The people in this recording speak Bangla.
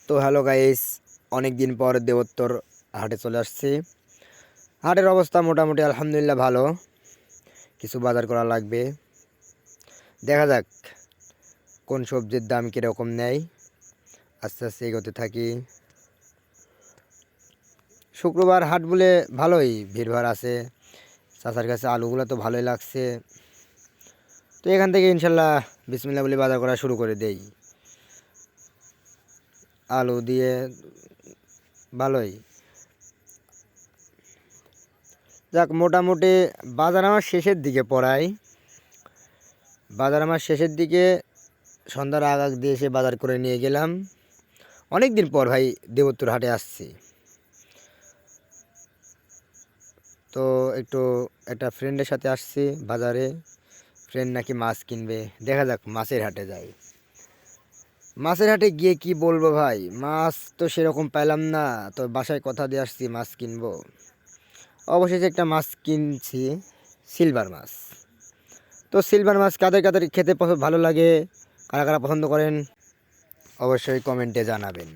তো হ্যালো গাইস, অনেক দিন পর দেবোত্তর হাটে চলে আসছি। হাটের অবস্থা মোটামুটি আলহামদুলিল্লাহ ভালো। কিছু বাজার করা লাগবে, দেখা যাক কোন সবজির দাম কীরকম নেয়। আস্তে আস্তে এগোতে থাকি। শুক্রবার হাট বলে ভালোই ভিড়ভাড় আছে। চাচার কাছে আলুগুলো তো ভালোই লাগছে। তো এখান থেকে ইনশাল্লাহ বিসমিল্লাহ বলে বাজার করা শুরু করে দেই। আলু দিয়ে ভালোই যাক, মোটামুটি বাজার আমার শেষের দিকে পড়ায়। সন্ধ্যার আগ দিয়ে এসে বাজার করে নিয়ে গেলাম। অনেক দিন পর ভাই দেবোত্তর হাটে আসছি। তো একটা ফ্রেন্ডের সাথে আসছি বাজারে। ফ্রেন্ড নাকি মাছ কিনবে, দেখা যাক মাছের হাটে যাই। মাছের হাটে গিয়ে কি বলবো ভাই, মাছ তো সেরকম পেলাম না। তো বাসায় কথা দিয়ে আসছি মাছ কিনবো। অবশেষে একটা মাছ কিনছি, সিলভার মাছ। তো সিলভার মাছ কাদের কাদের খেতে ভালো লাগে, কারা কারা পছন্দ করেন অবশ্যই কমেন্টে জানাবেন।